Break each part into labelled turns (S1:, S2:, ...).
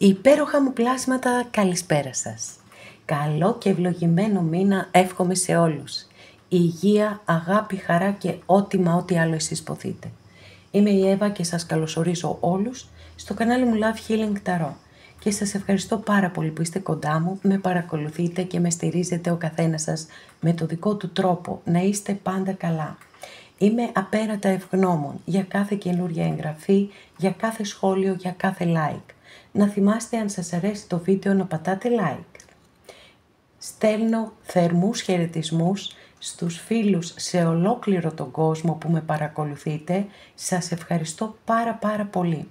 S1: Υπέροχα μου πλάσματα, καλησπέρα σας. Καλό και ευλογημένο μήνα εύχομαι σε όλους. Υγεία, αγάπη, χαρά και ό,τι άλλο εσείς ποθείτε. Είμαι η Εύα και σας καλωσορίζω όλους στο κανάλι μου Love Healing Tarot. Και σας ευχαριστώ πάρα πολύ που είστε κοντά μου, με παρακολουθείτε και με στηρίζετε ο καθένας σας με το δικό του τρόπο. Να είστε πάντα καλά. Είμαι απέρατα ευγνώμων για κάθε καινούρια εγγραφή, για κάθε σχόλιο, για κάθε like. Να θυμάστε, αν σας αρέσει το βίντεο, να πατάτε like. Στέλνω θερμούς χαιρετισμούς στους φίλους σε ολόκληρο τον κόσμο που με παρακολουθείτε. Σας ευχαριστώ πάρα πολύ.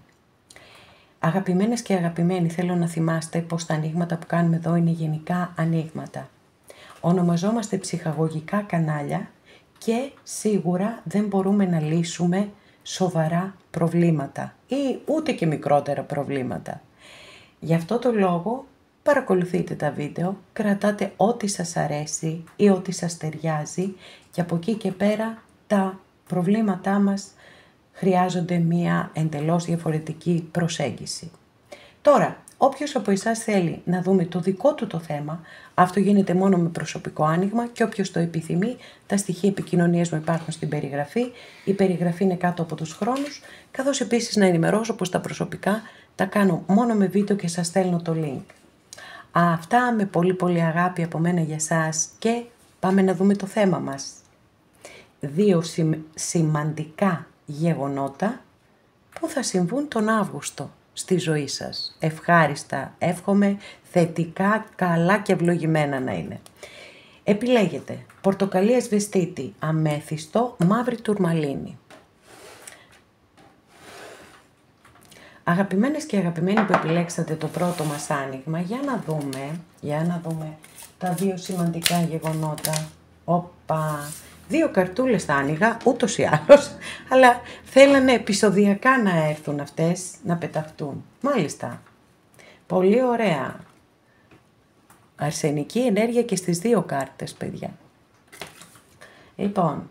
S1: Αγαπημένες και αγαπημένοι, θέλω να θυμάστε πως τα ανοίγματα που κάνουμε εδώ είναι γενικά ανοίγματα. Ονομαζόμαστε ψυχαγωγικά κανάλια και σίγουρα δεν μπορούμε να λύσουμε σοβαρά προβλήματα ή ούτε και μικρότερα προβλήματα. Γι' αυτό το λόγο παρακολουθείτε τα βίντεο, κρατάτε ό,τι σας αρέσει ή ό,τι σας ταιριάζει και από εκεί και πέρα τα προβλήματά μας χρειάζονται μία εντελώς διαφορετική προσέγγιση. Τώρα, όποιος από εσάς θέλει να δούμε το δικό του το θέμα, αυτό γίνεται μόνο με προσωπικό άνοιγμα και όποιος το επιθυμεί, τα στοιχεία επικοινωνίας μου υπάρχουν στην περιγραφή. Η περιγραφή είναι κάτω από τους χρόνους, καθώς επίσης να ενημερώσω πως τα προσωπικά τα κάνω μόνο με βίντεο και σας στέλνω το link. Αυτά, με πολύ αγάπη από μένα για σας και πάμε να δούμε το θέμα μας. Δύο σημαντικά γεγονότα που θα συμβούν τον Αύγουστο στη ζωή σας. Ευχάριστα, εύχομαι, θετικά, καλά και ευλογημένα να είναι. Επιλέγετε πορτοκαλί ασβεστίτη, αμέθιστο, μαύρη τουρμαλίνη. Αγαπημένες και αγαπημένοι που επιλέξατε το πρώτο μας άνοιγμα, για να δούμε τα δύο σημαντικά γεγονότα. Δύο καρτούλες θα άνοιγα, ούτως ή άλλως, αλλά θέλανε επεισοδιακά να έρθουν αυτές, να πεταχτούν. Μάλιστα, πολύ ωραία. Αρσενική ενέργεια και στις δύο κάρτες, παιδιά. Λοιπόν,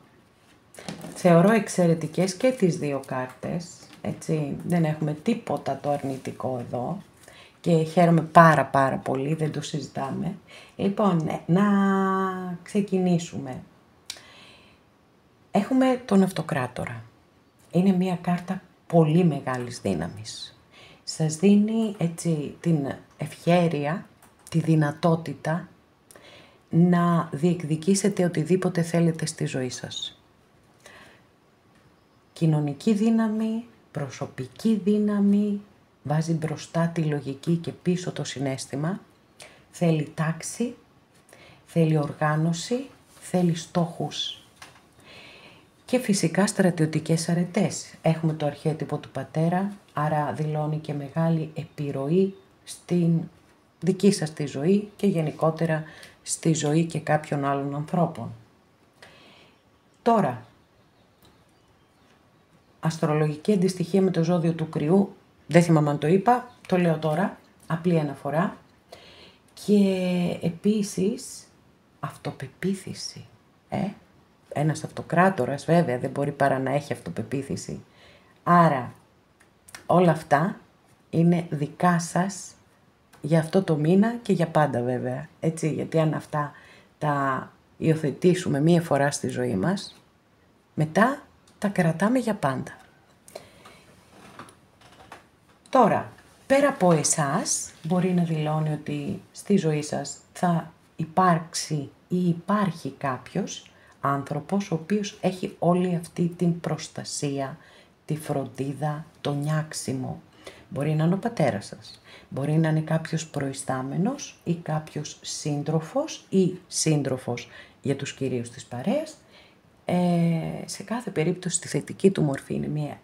S1: θεωρώ εξαιρετικές και τις δύο κάρτες, έτσι, δεν έχουμε τίποτα το αρνητικό εδώ και χαίρομαι πάρα πολύ, δεν το συζητάμε. Λοιπόν, να ξεκινήσουμε. Έχουμε τον Αυτοκράτορα. Είναι μια κάρτα πολύ μεγάλης δύναμης. Σας δίνει έτσι την ευχέρεια, τη δυνατότητα να διεκδικήσετε οτιδήποτε θέλετε στη ζωή σας. Κοινωνική δύναμη, προσωπική δύναμη, βάζει μπροστά τη λογική και πίσω το συναίσθημα. Θέλει τάξη, θέλει οργάνωση, θέλει στόχους. Και φυσικά στρατιωτικές αρετές. Έχουμε το αρχέτυπο του πατέρα, άρα δηλώνει και μεγάλη επιρροή στην δική σας τη ζωή και γενικότερα στη ζωή και κάποιων άλλων ανθρώπων. Τώρα, αστρολογική αντιστοιχεία με το ζώδιο του Κρυού, δεν θυμάμαι αν το είπα, το λέω τώρα, απλή αναφορά. Και επίσης αυτοπεποίθηση, Ένας αυτοκράτορας βέβαια δεν μπορεί παρά να έχει αυτοπεποίθηση. Άρα όλα αυτά είναι δικά σας για αυτό το μήνα και για πάντα βέβαια. Έτσι, γιατί αν αυτά τα υιοθετήσουμε μία φορά στη ζωή μας, μετά τα κρατάμε για πάντα. Τώρα, πέρα από εσάς, μπορεί να δηλώνει ότι στη ζωή σας θα υπάρξει ή υπάρχει κάποιος άνθρωπος ο οποίος έχει όλη αυτή την προστασία, τη φροντίδα, το νιάξιμο. Μπορεί να είναι ο πατέρας σας, μπορεί να είναι κάποιος προϊστάμενος ή κάποιος σύντροφος ή σύντροφος για τους κυρίους της παρέας. Σε κάθε περίπτωση στη θετική του μορφή είναι μια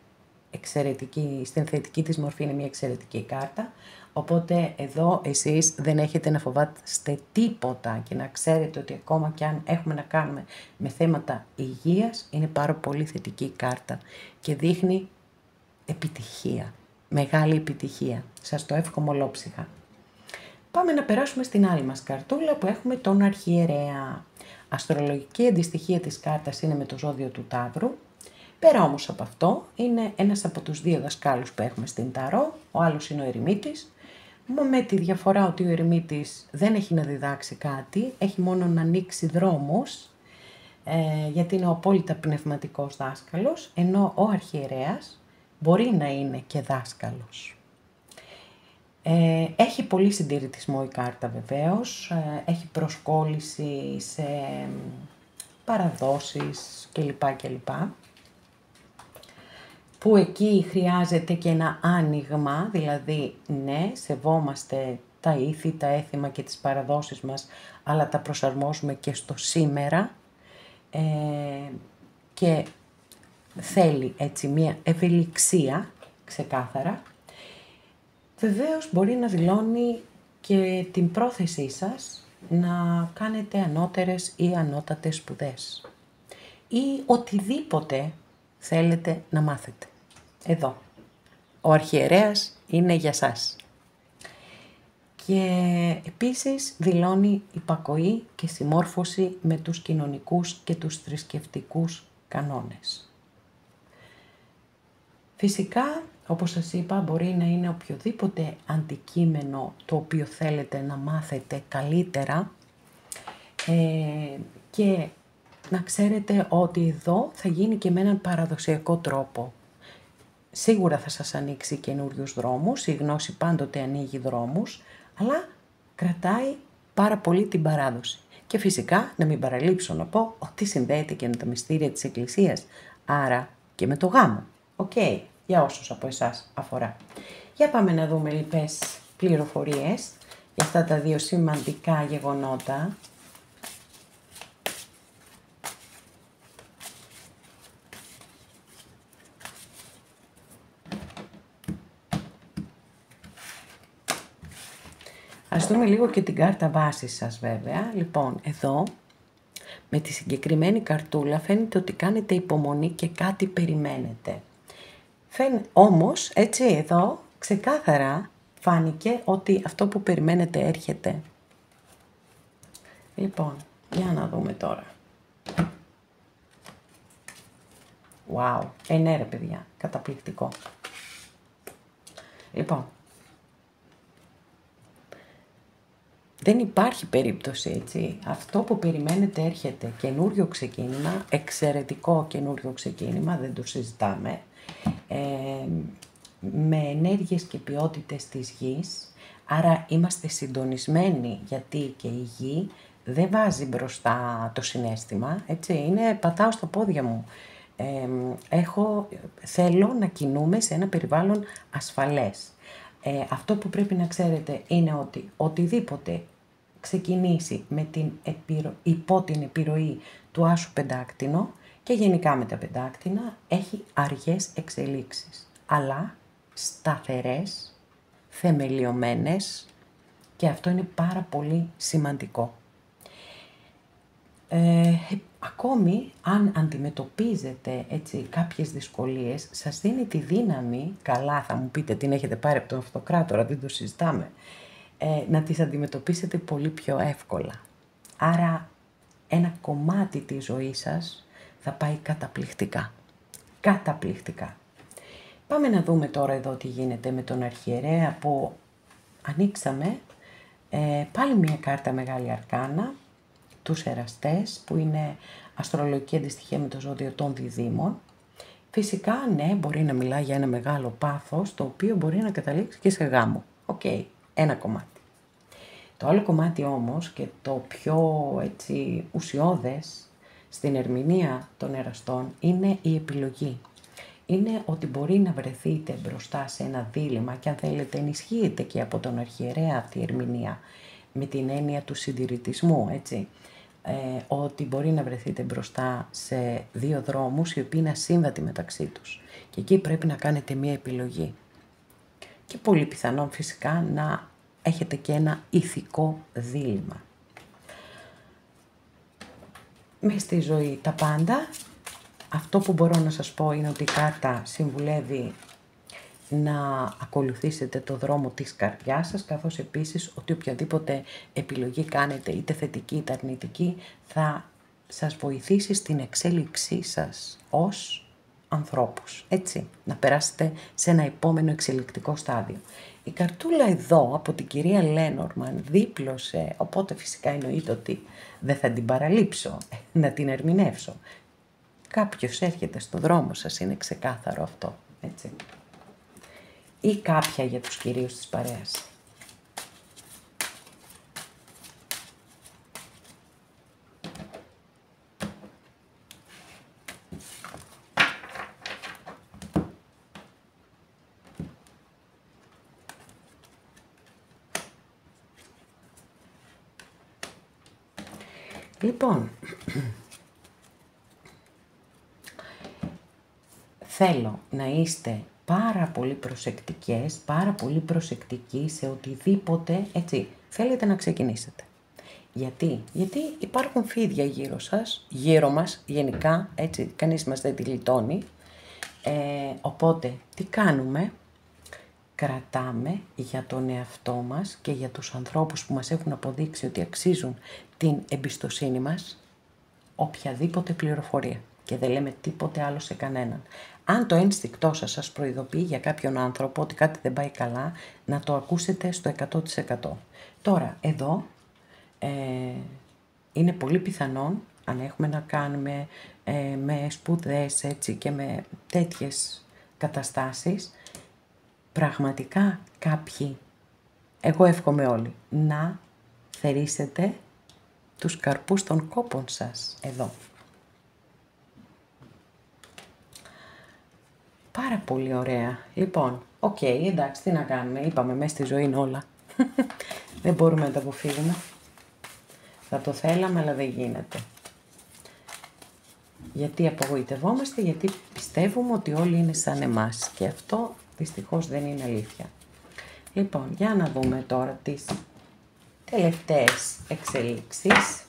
S1: εξαιρετική, στην θετική της μορφή είναι μια εξαιρετική κάρτα, οπότε εδώ εσείς δεν έχετε να φοβάστε τίποτα και να ξέρετε ότι ακόμα και αν έχουμε να κάνουμε με θέματα υγείας, είναι πάρα πολύ θετική κάρτα και δείχνει επιτυχία, μεγάλη επιτυχία. Σας το εύχομαι ολόψυχα. Πάμε να περάσουμε στην άλλη μας καρτούλα που έχουμε τον Αρχιερέα. Αστρολογική αντιστοιχεία της κάρτας είναι με το ζώδιο του Ταύρου. Πέρα όμως από αυτό, είναι ένας από τους δύο δασκάλους που έχουμε στην Ταρό, ο άλλος είναι ο Ερημίτης, με τη διαφορά ότι ο ερημίτης δεν έχει να διδάξει κάτι, έχει μόνο να ανοίξει δρόμους, γιατί είναι ο απόλυτα πνευματικός δάσκαλος, ενώ ο αρχιερέας μπορεί να είναι και δάσκαλος. Έχει πολύ συντηρητισμό η κάρτα βεβαίως, έχει προσκόλληση σε παραδόσεις κλπ. Που εκεί χρειάζεται και ένα άνοιγμα, δηλαδή ναι, σεβόμαστε τα ήθη, τα έθιμα και τις παραδόσεις μας, αλλά τα προσαρμόζουμε και στο σήμερα και θέλει έτσι μια ευελιξία ξεκάθαρα. Βεβαίως μπορεί να δηλώνει και την πρόθεσή σας να κάνετε ανώτερες ή ανώτατες σπουδές ή οτιδήποτε θέλετε να μάθετε. Εδώ, ο αρχιερέας είναι για σας. Και επίσης δηλώνει υπακοή και συμμόρφωση με τους κοινωνικούς και τους θρησκευτικούς κανόνες. Φυσικά, όπως σας είπα, μπορεί να είναι οποιοδήποτε αντικείμενο το οποίο θέλετε να μάθετε καλύτερα και να ξέρετε ότι εδώ θα γίνει και με έναν παραδοσιακό τρόπο. Σίγουρα θα σας ανοίξει καινούριους δρόμους, η γνώση πάντοτε ανοίγει δρόμους, αλλά κρατάει πάρα πολύ την παράδοση. Και φυσικά, να μην παραλείψω να πω ότι συνδέεται και με τα μυστήρια της Εκκλησίας, άρα και με το γάμο. Οκ, για όσους από εσάς αφορά. Για πάμε να δούμε λοιπές πληροφορίες για αυτά τα δύο σημαντικά γεγονότα. Ας δούμε λίγο και την κάρτα βάσης σας βέβαια. Λοιπόν, εδώ με τη συγκεκριμένη καρτούλα φαίνεται ότι κάνετε υπομονή και κάτι περιμένετε. Όμως, έτσι εδώ, ξεκάθαρα φάνηκε ότι αυτό που περιμένετε έρχεται. Λοιπόν, για να δούμε τώρα. Wow, ναι ρε παιδιά, καταπληκτικό. Λοιπόν, δεν υπάρχει περίπτωση, έτσι. Αυτό που περιμένετε έρχεται. Καινούριο ξεκίνημα, εξαιρετικό καινούριο ξεκίνημα, δεν το συζητάμε. Με ενέργειες και ποιότητες της γης, άρα είμαστε συντονισμένοι, γιατί και η γη δεν βάζει μπροστά το συναίσθημα, έτσι. Πατάω στα πόδια μου. Θέλω να κινούμε σε ένα περιβάλλον ασφαλές. Αυτό που πρέπει να ξέρετε είναι ότι οτιδήποτε ξεκινήσει υπό την επιρροή του άσου πεντάκτηνο και γενικά με τα πεντάκτηνα έχει αργές εξελίξεις, αλλά σταθερές, θεμελιωμένες και αυτό είναι πάρα πολύ σημαντικό. Ακόμη αν αντιμετωπίζετε έτσι κάποιες δυσκολίες, σας δίνει τη δύναμη, καλά θα μου πείτε την έχετε πάρει από τον Αυτοκράτορα, δεν το συζητάμε, να τις αντιμετωπίσετε πολύ πιο εύκολα. Άρα ένα κομμάτι της ζωής σας θα πάει καταπληκτικά. Καταπληκτικά. Πάμε να δούμε τώρα εδώ τι γίνεται με τον αρχιερέα που ανοίξαμε. Πάλι μια κάρτα Μεγάλη Αρκάνα, τους εραστές, που είναι αστρολογική αντιστοιχεία με το ζώδιο των διδύμων. Φυσικά, ναι, μπορεί να μιλάει για ένα μεγάλο πάθος, το οποίο μπορεί να καταλήξει και σε γάμο. Οκ, ένα κομμάτι. Το άλλο κομμάτι όμως και το πιο έτσι ουσιώδες στην ερμηνεία των εραστών είναι η επιλογή. Είναι ότι μπορεί να βρεθείτε μπροστά σε ένα δίλημμα και αν θέλετε ενισχύεται και από τον αρχιερέα αυτή η ερμηνεία με την έννοια του συντηρητισμού, έτσι. Ότι μπορεί να βρεθείτε μπροστά σε δύο δρόμους οι οποίοι είναι ασύμβατοι μεταξύ τους και εκεί πρέπει να κάνετε μία επιλογή και πολύ πιθανόν φυσικά να έχετε και ένα ηθικό δίλημμα. Μες στη ζωή τα πάντα. Αυτό που μπορώ να σας πω είναι ότι η κάρτα συμβουλεύει να ακολουθήσετε το δρόμο της καρδιάς σας, καθώς επίσης ότι οποιαδήποτε επιλογή κάνετε, είτε θετική είτε αρνητική, θα σας βοηθήσει στην εξέλιξή σας ως ανθρώπους, έτσι, να περάσετε σε ένα επόμενο εξελικτικό στάδιο. Η καρτούλα εδώ από την κυρία Λένορμαν δίπλωσε, οπότε φυσικά εννοείται ότι δεν θα την παραλείψω, να την ερμηνεύσω. Κάποιος έρχεται στο δρόμο σας, είναι ξεκάθαρο αυτό, έτσι. Ή κάποια για τους κυρίους της παρέας. Λοιπόν, θέλω να είστε πάρα πολύ προσεκτικές, πάρα πολύ προσεκτικοί σε οτιδήποτε, έτσι, θέλετε να ξεκινήσετε. Γιατί υπάρχουν φίδια γύρω σας, γύρω μας γενικά, έτσι, κανείς μας δεν τη γλιτώνει. Οπότε, τι κάνουμε? Κρατάμε για τον εαυτό μας και για τους ανθρώπους που μας έχουν αποδείξει ότι αξίζουν την εμπιστοσύνη μας οποιαδήποτε πληροφορία και δεν λέμε τίποτε άλλο σε κανέναν. Αν το ένστικτό σας προειδοποιεί για κάποιον άνθρωπο ότι κάτι δεν πάει καλά, να το ακούσετε στο 100%. Τώρα, εδώ είναι πολύ πιθανόν, αν έχουμε να κάνουμε με σπουδές έτσι, και με τέτοιες καταστάσεις, πραγματικά κάποιοι, εγώ εύχομαι όλοι, να θερήσετε τους καρπούς των κόπων σας εδώ. Πάρα πολύ ωραία. Λοιπόν, εντάξει, τι να κάνουμε, είπαμε μέσα στη ζωή είναι όλα. Δεν μπορούμε να τα αποφύγουμε. Θα το θέλαμε, αλλά δεν γίνεται. Γιατί απογοητευόμαστε, γιατί πιστεύουμε ότι όλοι είναι σαν εμάς. Και αυτό δυστυχώς δεν είναι αλήθεια. Λοιπόν, για να δούμε τώρα τις τελευταίες εξελίξεις.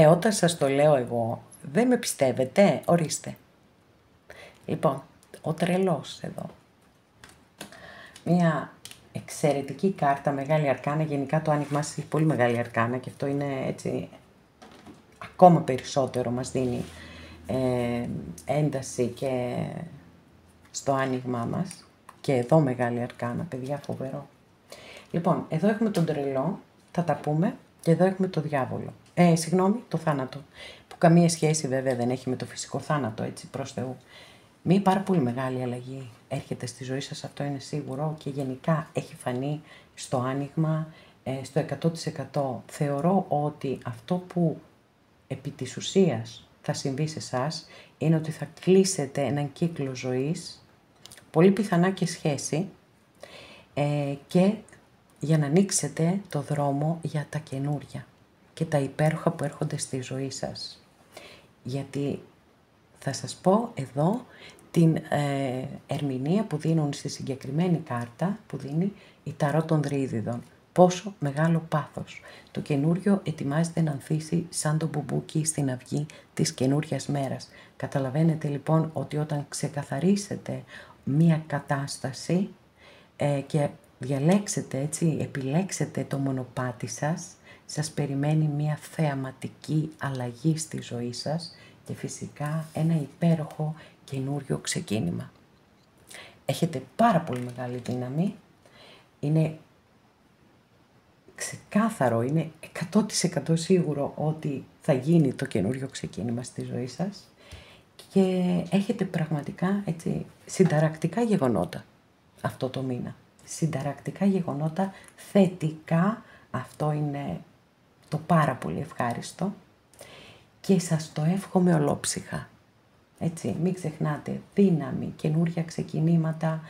S1: Όταν σας το λέω εγώ, δεν με πιστεύετε, ορίστε. Λοιπόν, ο τρελός εδώ. Μια εξαιρετική κάρτα, μεγάλη αρκάνα, γενικά το άνοιγμά σας έχει πολύ μεγάλη αρκάνα και αυτό είναι έτσι, ακόμα περισσότερο μας δίνει ένταση και στο άνοιγμά μας. Και εδώ μεγάλη αρκάνα, παιδιά, φοβερό. Λοιπόν, εδώ έχουμε τον τρελό, θα τα πούμε, και εδώ έχουμε το διάβολο. Το θάνατο, που καμία σχέση βέβαια δεν έχει με το φυσικό θάνατο, έτσι, προς Θεού. Μία πάρα πολύ μεγάλη αλλαγή έρχεται στη ζωή σας, αυτό είναι σίγουρο, και γενικά έχει φανεί στο άνοιγμα, στο 100%. Θεωρώ ότι αυτό που επί της ουσίας θα συμβεί σε εσάς είναι ότι θα κλείσετε έναν κύκλο ζωής, πολύ πιθανά και σχέση, και για να ανοίξετε το δρόμο για τα καινούρια και τα υπέροχα που έρχονται στη ζωή σας. Γιατί θα σας πω εδώ την ερμηνεία που δίνουν στη συγκεκριμένη κάρτα που δίνει η Ταρό των Δρύδιδων. Πόσο μεγάλο πάθος. Το καινούριο ετοιμάζεται να ανθίσει σαν το μπουμπούκι στην αυγή της καινούριας μέρας. Καταλαβαίνετε λοιπόν ότι όταν ξεκαθαρίσετε μία κατάσταση και διαλέξετε έτσι, επιλέξετε το μονοπάτι σας, σας περιμένει μία θεαματική αλλαγή στη ζωή σας και φυσικά ένα υπέροχο καινούριο ξεκίνημα. Έχετε πάρα πολύ μεγάλη δύναμη, είναι ξεκάθαρο, είναι 100% σίγουρο ότι θα γίνει το καινούριο ξεκίνημα στη ζωή σας και έχετε πραγματικά έτσι, συνταρακτικά γεγονότα αυτό το μήνα. Συνταρακτικά γεγονότα θετικά, αυτό είναι το πάρα πολύ ευχάριστο και σας το εύχομαι ολόψυχα. Έτσι, μην ξεχνάτε, δύναμη, καινούρια ξεκινήματα,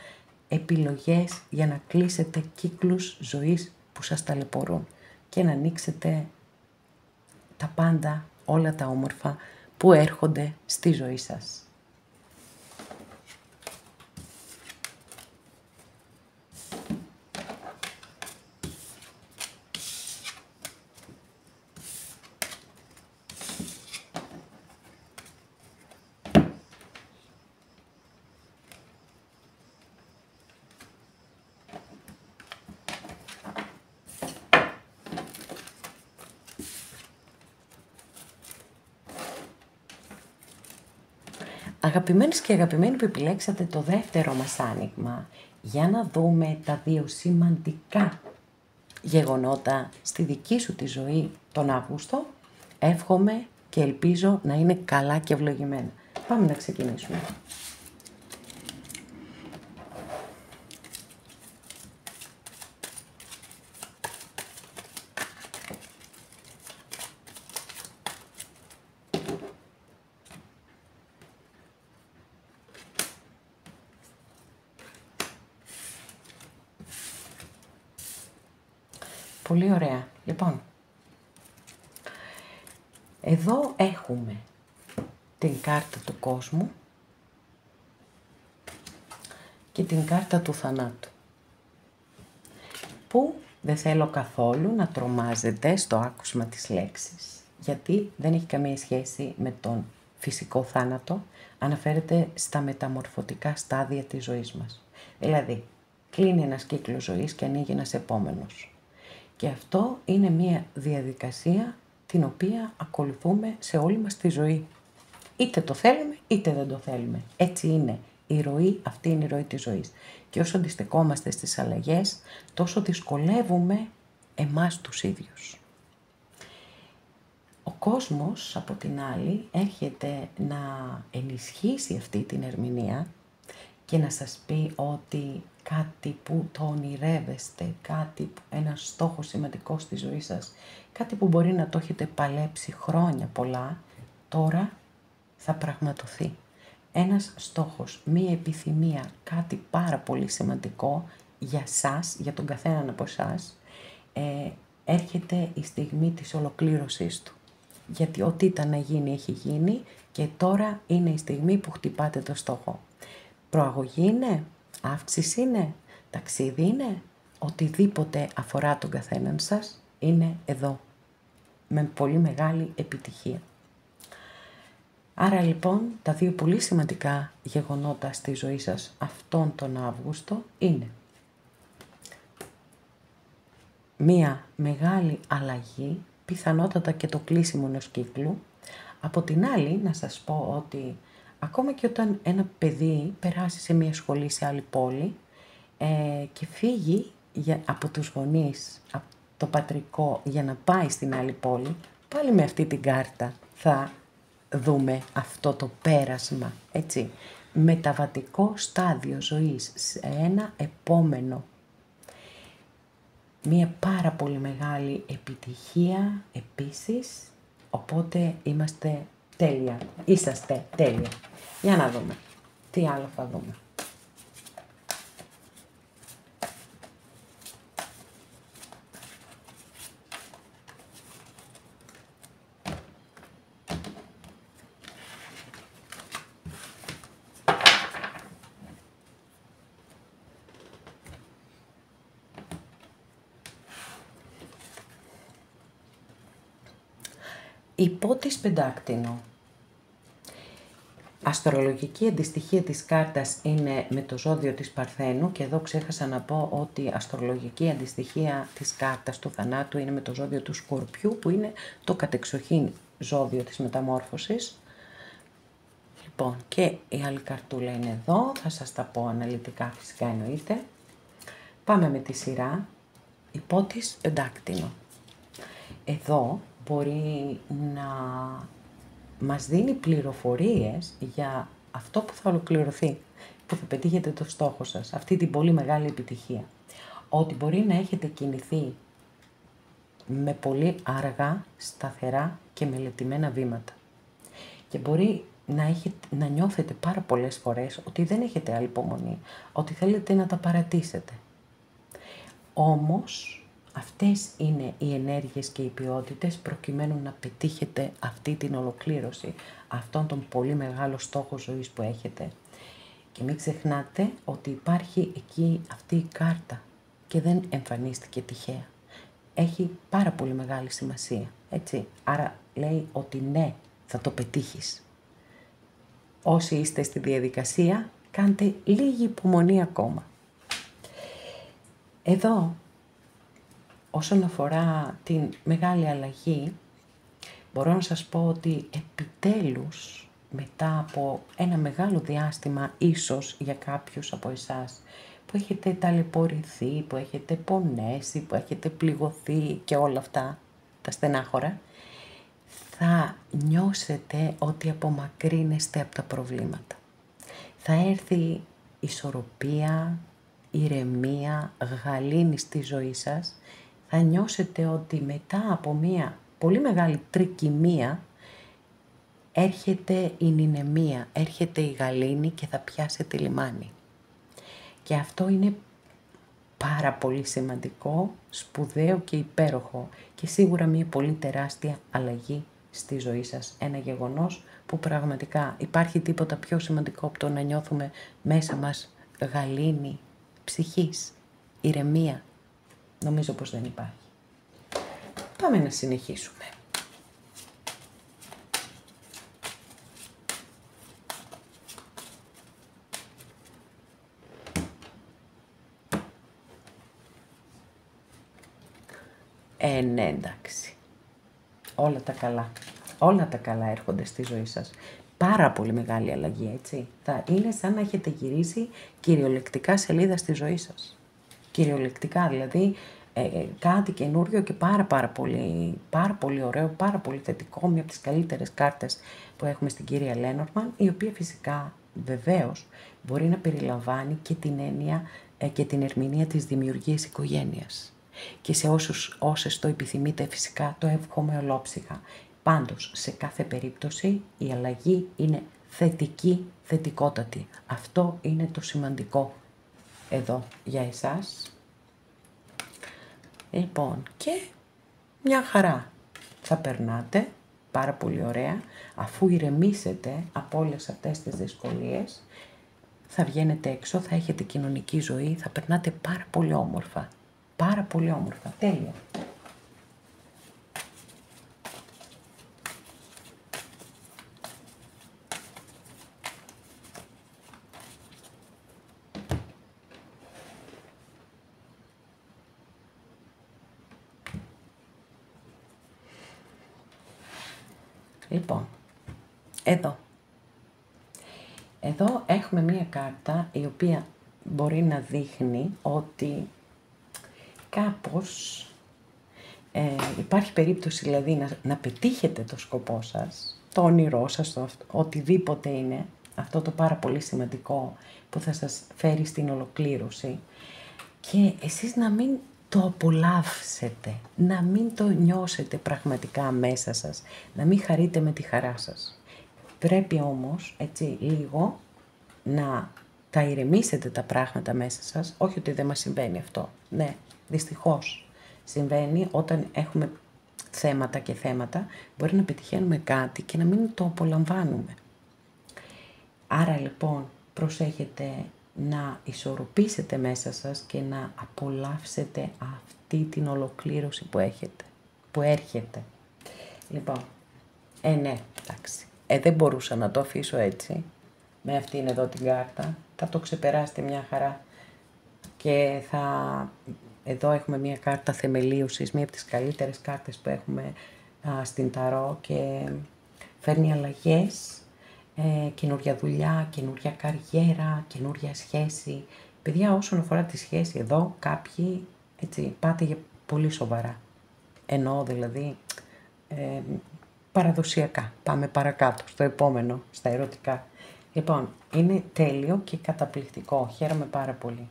S1: επιλογές για να κλείσετε κύκλους ζωής που σας ταλαιπωρούν και να ανοίξετε τα πάντα, όλα τα όμορφα που έρχονται στη ζωή σας. Αγαπημένες και αγαπημένοι που επιλέξατε το δεύτερο μας άνοιγμα, για να δούμε τα δύο σημαντικά γεγονότα στη δική σου τη ζωή τον Αύγουστο, εύχομαι και ελπίζω να είναι καλά και ευλογημένα. Πάμε να ξεκινήσουμε. Πολύ ωραία. Λοιπόν, εδώ έχουμε την κάρτα του κόσμου και την κάρτα του θανάτου, που δεν θέλω καθόλου να τρομάζετε στο άκουσμα της λέξης, γιατί δεν έχει καμία σχέση με τον φυσικό θάνατο, αναφέρεται στα μεταμορφωτικά στάδια της ζωής μας. Δηλαδή, κλείνει ένας κύκλος ζωής και ανοίγει ένας επόμενος. Και αυτό είναι μια διαδικασία την οποία ακολουθούμε σε όλη μας τη ζωή. Είτε το θέλουμε είτε δεν το θέλουμε. Έτσι είναι η ροή, αυτή είναι η ροή της ζωής. Και όσο αντιστεκόμαστε στις αλλαγές, τόσο δυσκολεύουμε εμάς τους ίδιους. Ο κόσμος, από την άλλη, έρχεται να ενισχύσει αυτή την ερμηνεία και να σας πει ότι κάτι που το ονειρεύεστε, ένας στόχος σημαντικός στη ζωή σας, κάτι που μπορεί να το έχετε παλέψει χρόνια πολλά, τώρα θα πραγματοθεί. Ένας στόχος, μία επιθυμία, κάτι πάρα πολύ σημαντικό για σας, για τον καθέναν από εσάς, έρχεται η στιγμή της ολοκλήρωσής του. Γιατί ό,τι ήταν να γίνει έχει γίνει και τώρα είναι η στιγμή που χτυπάτε το στόχο. Προαγωγή είναι, αύξηση είναι, ταξίδι είναι, οτιδήποτε αφορά τον καθέναν σας είναι εδώ, με πολύ μεγάλη επιτυχία. Άρα λοιπόν τα δύο πολύ σημαντικά γεγονότα στη ζωή σας αυτόν τον Αύγουστο είναι μία μεγάλη αλλαγή, πιθανότατα και το κλείσιμο ενός κύκλου. Από την άλλη να σας πω ότι ακόμα και όταν ένα παιδί περάσει σε μια σχολή σε άλλη πόλη και φύγει από τους γονείς, από το πατρικό για να πάει στην άλλη πόλη, πάλι με αυτή την κάρτα θα δούμε αυτό το πέρασμα, έτσι, μεταβατικό στάδιο ζωής σε ένα επόμενο. Μια πάρα πολύ μεγάλη επιτυχία επίσης, οπότε είμαστε τέλεια, είσαστε τέλεια. Για να δούμε, τι άλλο θα δούμε. Υπότις πεντάκτηνο. Αστρολογική αντιστοιχεία της κάρτας είναι με το ζώδιο της Παρθένου και εδώ ξέχασα να πω ότι η αστρολογική αντιστοιχεία της κάρτας του θανάτου είναι με το ζώδιο του Σκορπιού, που είναι το κατεξοχήν ζώδιο της μεταμόρφωσης. Λοιπόν, και η άλλη καρτούλα είναι εδώ, θα σας τα πω αναλυτικά φυσικά εννοείται. Πάμε με τη σειρά. Υπότις πεντάκτηνο. Εδώ μπορεί να μας δίνει πληροφορίες για αυτό που θα ολοκληρωθεί, που θα πετύχετε το στόχο σας, αυτή την πολύ μεγάλη επιτυχία. Ότι μπορεί να έχετε κινηθεί με πολύ αργά, σταθερά και μελετημένα βήματα. Και μπορεί να νιώθετε πάρα πολλές φορές ότι δεν έχετε άλλη υπομονή, ότι θέλετε να τα παρατήσετε. Όμως, αυτές είναι οι ενέργειες και οι ποιότητες προκειμένου να πετύχετε αυτή την ολοκλήρωση, αυτόν τον πολύ μεγάλο στόχο ζωής που έχετε. Και μην ξεχνάτε ότι υπάρχει εκεί αυτή η κάρτα και δεν εμφανίστηκε τυχαία. Έχει πάρα πολύ μεγάλη σημασία, έτσι. Άρα λέει ότι ναι, θα το πετύχεις. Όσοι είστε στη διαδικασία, κάντε λίγη υπομονή ακόμα. Εδώ, όσον αφορά την μεγάλη αλλαγή, μπορώ να σας πω ότι επιτέλους μετά από ένα μεγάλο διάστημα, ίσως για κάποιους από εσάς, που έχετε ταλαιπωρηθεί, που έχετε πονέσει, που έχετε πληγωθεί και όλα αυτά, τα στενάχωρα, θα νιώσετε ότι απομακρύνεστε από τα προβλήματα. Θα έρθει ισορροπία, ηρεμία, γαλήνη στη ζωή σας. Θα νιώσετε ότι μετά από μια πολύ μεγάλη τρικυμία έρχεται η νηνεμία, έρχεται η γαλήνη και θα πιάσετε λιμάνι. Και αυτό είναι πάρα πολύ σημαντικό, σπουδαίο και υπέροχο και σίγουρα μια πολύ τεράστια αλλαγή στη ζωή σας. Ένα γεγονός που πραγματικά υπάρχει τίποτα πιο σημαντικό από το να νιώθουμε μέσα μας γαλήνη ψυχής, ηρεμία. Νομίζω πως δεν υπάρχει. Πάμε να συνεχίσουμε. Ναι, εντάξει. Όλα τα καλά. Όλα τα καλά έρχονται στη ζωή σας. Πάρα πολύ μεγάλη αλλαγή, έτσι. Θα είναι σαν να έχετε γυρίσει κυριολεκτικά σελίδα στη ζωή σας. Κυριολεκτικά, δηλαδή κάτι καινούριο και πάρα πολύ ωραίο, πάρα πολύ θετικό, μια από τις καλύτερες κάρτες που έχουμε στην κυρία Λένορμαν, η οποία φυσικά βεβαίως μπορεί να περιλαμβάνει και την έννοια και την ερμηνεία της δημιουργίας οικογένειας. Και σε όσες το επιθυμείτε φυσικά το εύχομαι ολόψυχα. Πάντως σε κάθε περίπτωση η αλλαγή είναι θετική, θετικότατη. Αυτό είναι το σημαντικό εδώ για εσάς. Λοιπόν, και μια χαρά θα περνάτε, πάρα πολύ ωραία, αφού ηρεμήσετε από όλες αυτές τις δυσκολίες, θα βγαίνετε έξω, θα έχετε κοινωνική ζωή, θα περνάτε πάρα πολύ όμορφα. Πάρα πολύ όμορφα. Τέλεια. Λοιπόν, εδώ έχουμε μία κάρτα η οποία μπορεί να δείχνει ότι κάπως υπάρχει περίπτωση δηλαδή να πετύχετε το σκοπό σας, το όνειρό σας, οτιδήποτε είναι, αυτό το πάρα πολύ σημαντικό που θα σας φέρει στην ολοκλήρωση και εσείς να μην το απολαύσετε, να μην το νιώσετε πραγματικά μέσα σας, να μην χαρείτε με τη χαρά σας. Πρέπει όμως, έτσι, λίγο να τα ηρεμήσετε τα πράγματα μέσα σας, όχι ότι δεν μας συμβαίνει αυτό, ναι, δυστυχώς συμβαίνει όταν έχουμε θέματα, μπορεί να πετυχαίνουμε κάτι και να μην το απολαμβάνουμε. Άρα λοιπόν προσέχετε να ισορροπήσετε μέσα σας και να απολαύσετε αυτή την ολοκλήρωση που έρχεται. Λοιπόν, ναι, εντάξει. Δεν μπορούσα να το αφήσω έτσι, με αυτήν εδώ την κάρτα. Θα το ξεπεράσετε μια χαρά. Και εδώ έχουμε μια κάρτα θεμελίωσης, μια από τις καλύτερες κάρτες που έχουμε στην Ταρό και φέρνει αλλαγές, καινούρια δουλειά, καινούρια καριέρα, καινούρια σχέση. Παιδιά, όσον αφορά τη σχέση εδώ, κάποιοι έτσι, πάτε για πολύ σοβαρά. Εννοώ δηλαδή παραδοσιακά. Πάμε παρακάτω, στο επόμενο, στα ερωτικά. Λοιπόν, είναι τέλειο και καταπληκτικό. Χαίρομαι πάρα πολύ.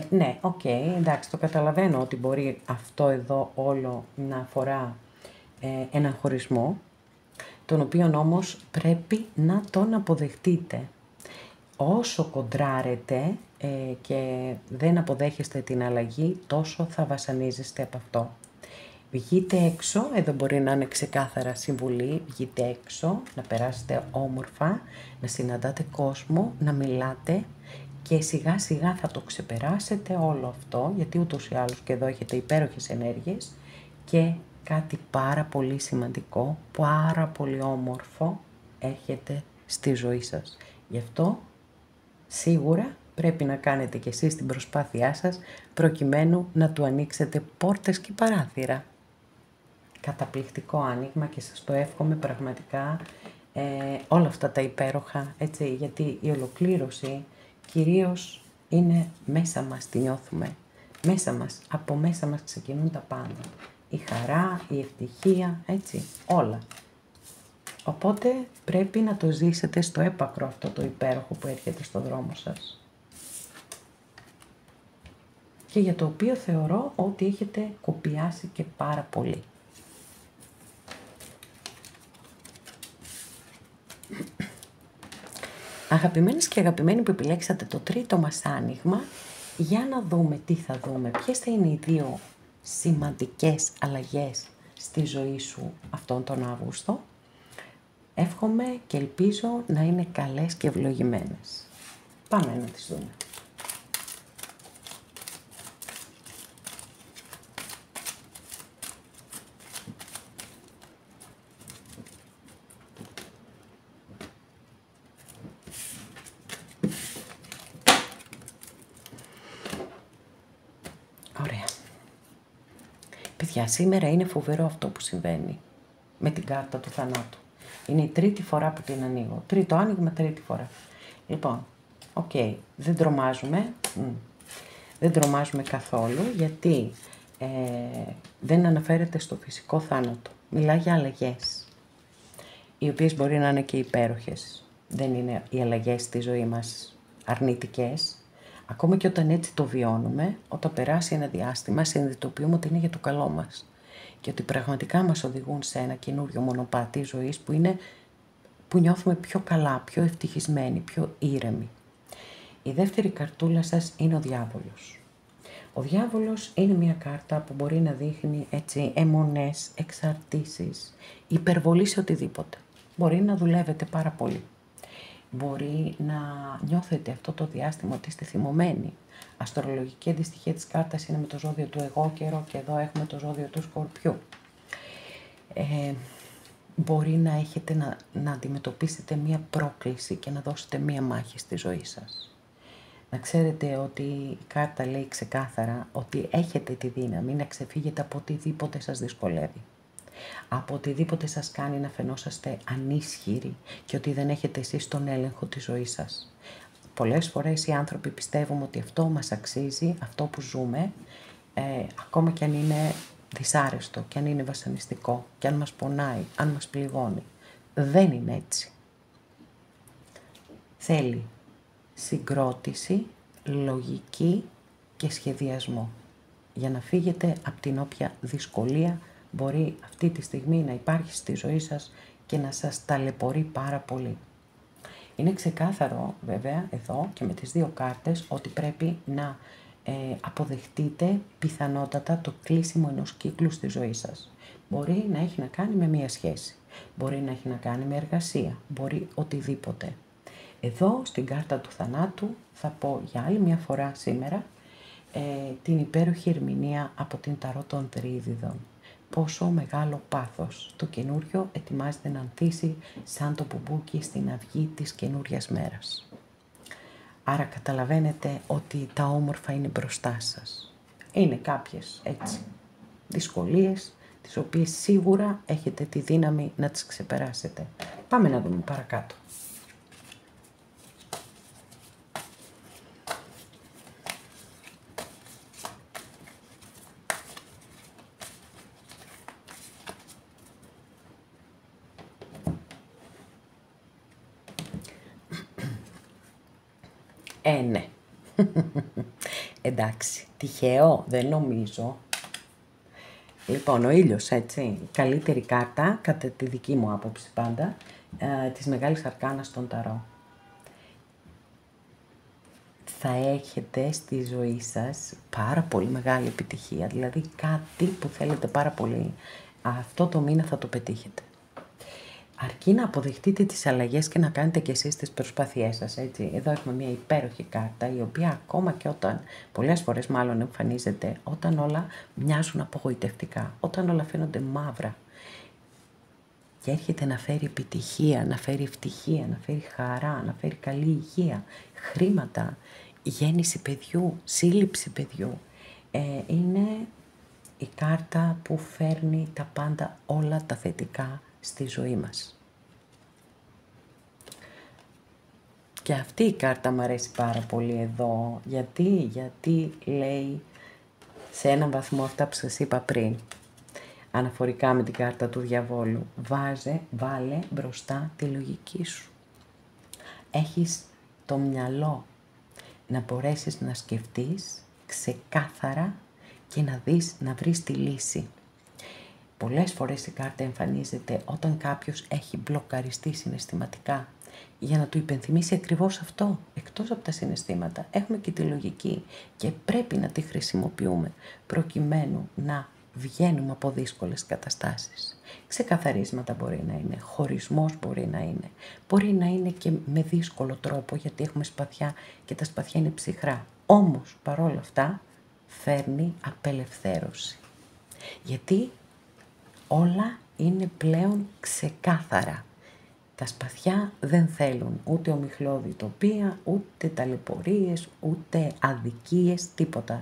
S1: Ναι, εντάξει, το καταλαβαίνω ότι μπορεί αυτό εδώ όλο να αφορά έναν χωρισμό, τον οποίον όμως πρέπει να τον αποδεχτείτε. Όσο κοντράρετε και δεν αποδέχεστε την αλλαγή, τόσο θα βασανίζεστε από αυτό. Βγείτε έξω, εδώ μπορεί να είναι ξεκάθαρα συμβουλή, βγείτε έξω, να περάσετε όμορφα, να συναντάτε κόσμο, να μιλάτε και σιγά σιγά θα το ξεπεράσετε όλο αυτό, γιατί ούτως ή άλλως και εδώ έχετε υπέροχες ενέργειες και κάτι πάρα πολύ σημαντικό, πάρα πολύ όμορφο έρχεται στη ζωή σας. Γι' αυτό σίγουρα πρέπει να κάνετε κι εσείς την προσπάθειά σας προκειμένου να του ανοίξετε πόρτες και παράθυρα. Καταπληκτικό άνοιγμα και σας το εύχομαι πραγματικά όλα αυτά τα υπέροχα, έτσι, γιατί η ολοκλήρωση κυρίως είναι μέσα μας, τη νιώθουμε. Μέσα μας, από μέσα μας ξεκινούν τα πάντα. Η χαρά, η ευτυχία, έτσι, όλα. Οπότε πρέπει να το ζήσετε στο έπακρο αυτό το υπέροχο που έρχεται στο δρόμο σας. Και για το οποίο θεωρώ ότι έχετε κοπιάσει και πάρα πολύ. Αγαπημένες και αγαπημένοι που επιλέξατε το τρίτο μας άνοιγμα, για να δούμε τι θα δούμε, ποιες θα είναι οι δύο σημαντικές αλλαγές στη ζωή σου αυτόν τον Αύγουστο. Εύχομαι και ελπίζω να είναι καλές και ευλογημένες. Πάμε να τις δούμε. Ωραία. Παιδιά, σήμερα είναι φοβερό αυτό που συμβαίνει με την κάρτα του θανάτου. Είναι η τρίτη φορά που την ανοίγω. Τρίτο άνοιγμα, τρίτη φορά. Λοιπόν, δεν τρομάζουμε. Δεν τρομάζουμε καθόλου, γιατί δεν αναφέρεται στο φυσικό θάνατο. Μιλάει για αλλαγές, οι οποίες μπορεί να είναι και υπέροχες. Δεν είναι οι αλλαγές στη ζωή μας αρνητικές. Ακόμα και όταν έτσι το βιώνουμε, όταν περάσει ένα διάστημα, συνειδητοποιούμε ότι είναι για το καλό μας. Και ότι πραγματικά μας οδηγούν σε ένα καινούριο μονοπάτι ζωής που νιώθουμε πιο καλά, πιο ευτυχισμένοι, πιο ήρεμοι. Η δεύτερη καρτούλα σας είναι ο διάβολος. Ο διάβολος είναι μια κάρτα που μπορεί να δείχνει έτσι αιμονές, εξαρτήσεις, υπερβολή σε οτιδήποτε. Μπορεί να δουλεύετε πάρα πολύ. Μπορεί να νιώθετε αυτό το διάστημα ότι είστε θυμωμένοι. Αστρολογική αντιστοιχεία της κάρτας είναι με το ζώδιο του εγώ καιρό και εδώ έχουμε το ζώδιο του Σκορπιού. Μπορεί να έχετε να αντιμετωπίσετε μία πρόκληση και να δώσετε μία μάχη στη ζωή σας. Να ξέρετε ότι η κάρτα λέει ξεκάθαρα ότι έχετε τη δύναμη να ξεφύγετε από οτιδήποτε σας δυσκολεύει. Από οτιδήποτε σας κάνει να φαινόσαστε ανίσχυροι και ότι δεν έχετε εσείς τον έλεγχο της ζωής σας. Πολλές φορές οι άνθρωποι πιστεύουμε ότι αυτό μας αξίζει, αυτό που ζούμε, ακόμα και αν είναι δυσάρεστο, και αν είναι βασανιστικό, και αν μας πονάει, αν μας πληγώνει. Δεν είναι έτσι. Θέλει συγκρότηση, λογική και σχεδιασμό για να φύγετε από την όποια δυσκολία μπορεί αυτή τη στιγμή να υπάρχει στη ζωή σας και να σας ταλαιπωρεί πάρα πολύ. Είναι ξεκάθαρο βέβαια εδώ και με τις δύο κάρτες ότι πρέπει να αποδεχτείτε πιθανότατα το κλείσιμο ενός κύκλου στη ζωή σας. Μπορεί να έχει να κάνει με μία σχέση, μπορεί να έχει να κάνει με εργασία, μπορεί οτιδήποτε. Εδώ στην κάρτα του θανάτου θα πω για άλλη μια φορά σήμερα την υπέροχη ερμηνεία από την Ταρό των Τριίδιδων. Πόσο μεγάλο πάθος το καινούριο ετοιμάζεται να ανθίσει σαν το μπουμπούκι στην αυγή της καινούριας μέρας. Άρα καταλαβαίνετε ότι τα όμορφα είναι μπροστά σας. Είναι κάποιες έτσι δυσκολίες, τις οποίες σίγουρα έχετε τη δύναμη να τις ξεπεράσετε. Πάμε να δούμε παρακάτω. Ναι. Εντάξει, τυχαίο, δεν νομίζω. Λοιπόν, ο ήλιος, έτσι, καλύτερη κάρτα, κατά τη δική μου άποψη πάντα, της Μεγάλης Αρκάνας των Ταρό. Θα έχετε στη ζωή σας πάρα πολύ μεγάλη επιτυχία, δηλαδή κάτι που θέλετε πάρα πολύ, αυτό το μήνα θα το πετύχετε. Αρκεί να αποδεχτείτε τις αλλαγές και να κάνετε κι εσείς τις προσπάθειές σας, έτσι. Εδώ έχουμε μια υπέροχη κάρτα, η οποία ακόμα και όταν, πολλές φορές μάλλον εμφανίζεται, όταν όλα μοιάζουν απογοητευτικά, όταν όλα φαίνονται μαύρα. Και έρχεται να φέρει επιτυχία, να φέρει ευτυχία, να φέρει χαρά, να φέρει καλή υγεία, χρήματα, γέννηση παιδιού, σύλληψη παιδιού. Είναι η κάρτα που φέρνει τα πάντα όλα τα θετικά στη ζωή μας. Και αυτή η κάρτα μου αρέσει πάρα πολύ εδώ. Γιατί λέει σε έναν βαθμό αυτά που σας είπα πριν. Αναφορικά με την κάρτα του διαβόλου. Βάλε μπροστά τη λογική σου. Έχεις το μυαλό να μπορέσεις να σκεφτείς ξεκάθαρα και να βρεις τη λύση. Πολλές φορές η κάρτα εμφανίζεται όταν κάποιος έχει μπλοκαριστεί συναισθηματικά για να του υπενθυμίσει ακριβώς αυτό. Εκτός από τα συναισθήματα έχουμε και τη λογική και πρέπει να τη χρησιμοποιούμε προκειμένου να βγαίνουμε από δύσκολες καταστάσεις. Ξεκαθαρίσματα μπορεί να είναι, χωρισμός μπορεί να είναι και με δύσκολο τρόπο γιατί έχουμε σπαθιά και τα σπαθιά είναι ψυχρά. Όμως παρόλα αυτά φέρνει απελευθέρωση. Γιατί όλα είναι πλέον ξεκάθαρα. Τα σπαθιά δεν θέλουν ούτε ομιχλώδη τοπία, ούτε ταλαιπωρίες, ούτε αδικίες, τίποτα.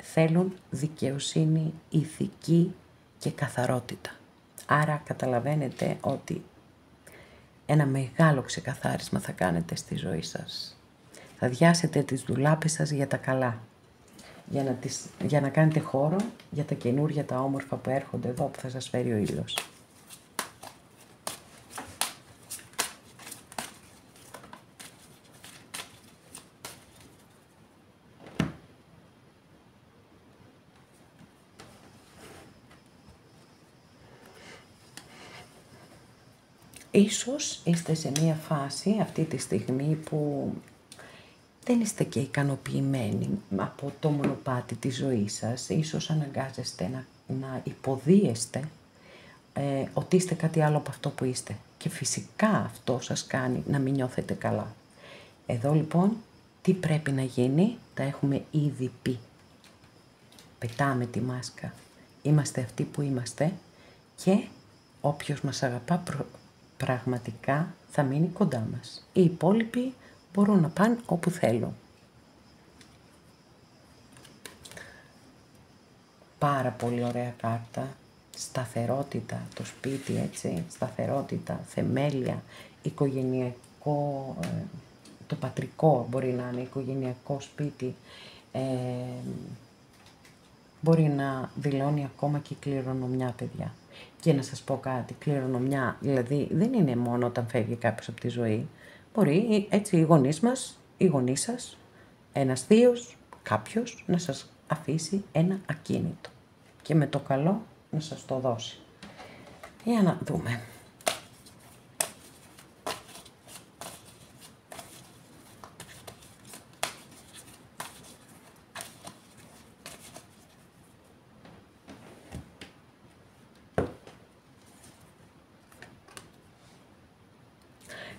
S1: Θέλουν δικαιοσύνη, ηθική και καθαρότητα. Άρα καταλαβαίνετε ότι ένα μεγάλο ξεκαθάρισμα θα κάνετε στη ζωή σας. Θα διάσετε τις ντουλάπες σας για τα καλά. Για να κάνετε χώρο για τα καινούργια, τα όμορφα που έρχονται εδώ που θα σας φέρει ο ήλιος. Ίσως είστε σε μία φάση αυτή τη στιγμή που δεν είστε και ικανοποιημένοι από το μονοπάτι της ζωής σας. Ίσως αναγκάζεστε να υποδίεστε ότι είστε κάτι άλλο από αυτό που είστε. Και φυσικά αυτό σας κάνει να μην νιώθετε καλά. Εδώ λοιπόν τι πρέπει να γίνει, τα έχουμε ήδη πει. Πετάμε τη μάσκα. Είμαστε αυτοί που είμαστε και όποιος μας αγαπά πραγματικά θα μείνει κοντά μας. Οι υπόλοιποι μπορούν να πάνε όπου θέλουν. Πάρα πολύ ωραία κάρτα. Σταθερότητα, το σπίτι, έτσι. Σταθερότητα, θεμέλια, οικογενειακό, το πατρικό μπορεί να είναι οικογενειακό σπίτι. Μπορεί να δηλώνει ακόμα και κληρονομιά, παιδιά. Και να σας πω κάτι, κληρονομιά, δηλαδή δεν είναι μόνο όταν φεύγει κάποιος από τη ζωή. Μπορεί έτσι οι γονείς μας, οι γονείς σας, ένας θείος, κάποιος να σας αφήσει ένα ακίνητο και με το καλό να σας το δώσει. Για να δούμε.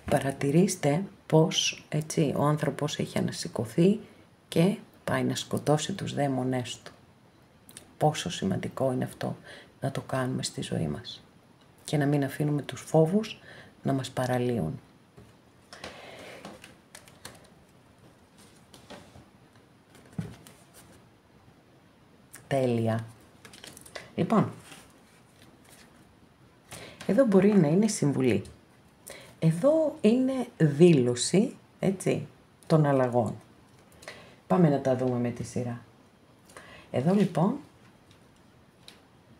S1: Παρατηρήστε πως έτσι ο άνθρωπος έχει ανασηκωθεί και πάει να σκοτώσει τους δαίμονές του. Πόσο σημαντικό είναι αυτό να το κάνουμε στη ζωή μας και να μην αφήνουμε τους φόβους να μας παραλύουν. Τέλεια. Λοιπόν, εδώ μπορεί να είναι συμβουλή. Εδώ είναι δήλωση, έτσι, των αλλαγών. Πάμε να τα δούμε με τη σειρά. Εδώ λοιπόν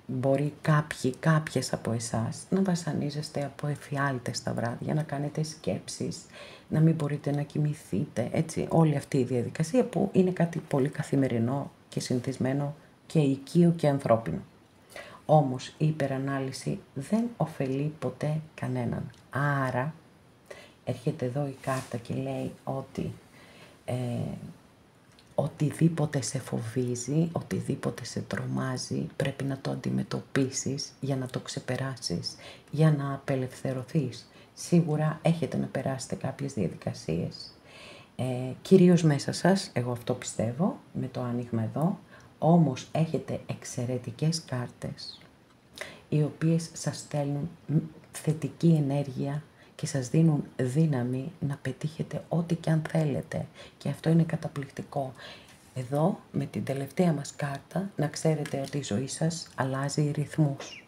S1: μπορεί κάποιες από εσάς να βασανίζεστε από εφιάλτες τα βράδια, να κάνετε σκέψεις, να μην μπορείτε να κοιμηθείτε, έτσι, όλη αυτή η διαδικασία που είναι κάτι πολύ καθημερινό και συνηθισμένο και οικείο και ανθρώπινο. Όμως η υπερανάλυση δεν ωφελεί ποτέ κανέναν. Άρα έρχεται εδώ η κάρτα και λέει ότι οτιδήποτε σε φοβίζει, οτιδήποτε σε τρομάζει, πρέπει να το αντιμετωπίσεις για να το ξεπεράσεις, για να απελευθερωθείς. Σίγουρα έχετε να περάσετε κάποιες διαδικασίες, κυρίως μέσα σας, εγώ αυτό πιστεύω, με το άνοιγμα εδώ, όμως έχετε εξαιρετικές κάρτες, οι οποίες σας στέλνουν θετική ενέργεια και σας δίνουν δύναμη να πετύχετε ό,τι και αν θέλετε. Και αυτό είναι καταπληκτικό. Εδώ, με την τελευταία μας κάρτα, να ξέρετε ότι η ζωή σας αλλάζει ρυθμούς.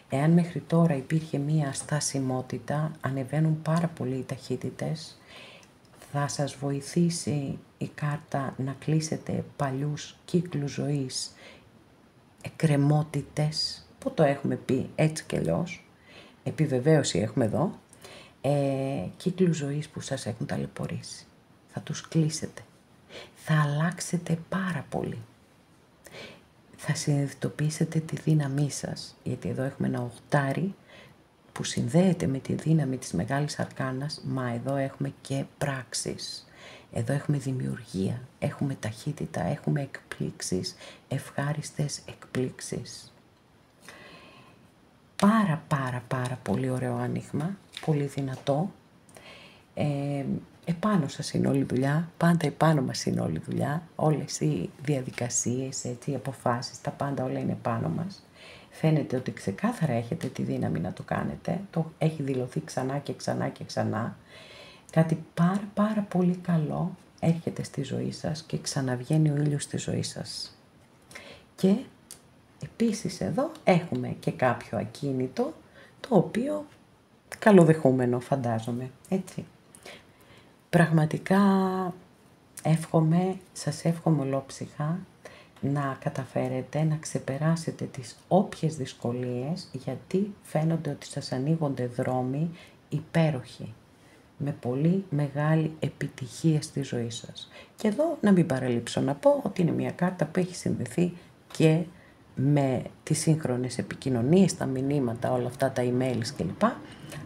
S1: Εάν μέχρι τώρα υπήρχε μία στασιμότητα, ανεβαίνουν πάρα πολύ οι ταχύτητες, Θα σας βοηθήσει η κάρτα να κλείσετε παλιούς κύκλους ζωής, εκκρεμότητες, που το έχουμε πει έτσι και αλλιώς, επιβεβαίωση έχουμε εδώ, κύκλους ζωής που σας έχουν ταλαιπωρήσει. Θα τους κλείσετε. Θα αλλάξετε πάρα πολύ. Θα συνειδητοποιήσετε τη δύναμή σας, γιατί εδώ έχουμε ένα οχτάρι που συνδέεται με τη δύναμη της Μεγάλης Αρκάνας, μα εδώ έχουμε και πράξεις. Εδώ έχουμε δημιουργία, έχουμε ταχύτητα, έχουμε εκπλήξεις, ευχάριστες εκπλήξεις. Πάρα πολύ ωραίο άνοιγμα, πολύ δυνατό. Επάνω σας είναι όλη η δουλειά, πάντα επάνω μας είναι όλη η δουλειά, όλες οι διαδικασίες, έτσι, οι αποφάσεις, τα πάντα όλα είναι επάνω μας. Φαίνεται ότι ξεκάθαρα έχετε τη δύναμη να το κάνετε, το έχει δηλωθεί ξανά και ξανά και ξανά. Κάτι πάρα πολύ καλό έρχεται στη ζωή σας και ξαναβγαίνει ο ήλιος στη ζωή σας. Και επίσης εδώ έχουμε και κάποιο ακίνητο, το οποίο καλοδεχούμενο φαντάζομαι, έτσι. Πραγματικά σας εύχομαι ολόψυχα να καταφέρετε να ξεπεράσετε τις όποιες δυσκολίες, γιατί φαίνονται ότι σας ανοίγονται δρόμοι υπέροχοι, με πολύ μεγάλη επιτυχία στη ζωή σας. Και εδώ να μην παραλείψω να πω ότι είναι μια κάρτα που έχει συνδεθεί και με τις σύγχρονες επικοινωνίες, τα μηνύματα, όλα αυτά τα emails κλπ.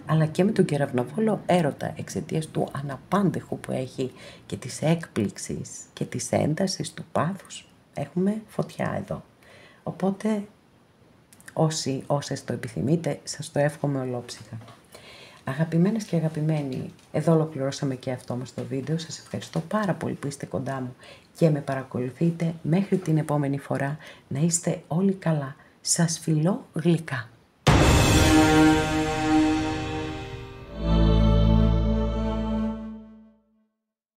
S1: Αλλά και με τον κεραυνοβόλο έρωτα, εξαιτίας του αναπάντεχου που έχει και της έκπληξης και της έντασης του πάθους. Έχουμε φωτιά εδώ. Οπότε όσες το επιθυμείτε, σας το εύχομαι ολόψυχα. Αγαπημένες και αγαπημένοι, εδώ ολοκληρώσαμε και αυτό μας το βίντεο. Σας ευχαριστώ πάρα πολύ που είστε κοντά μου και με παρακολουθείτε. Μέχρι την επόμενη φορά να είστε όλοι καλά. Σας φιλώ γλυκά.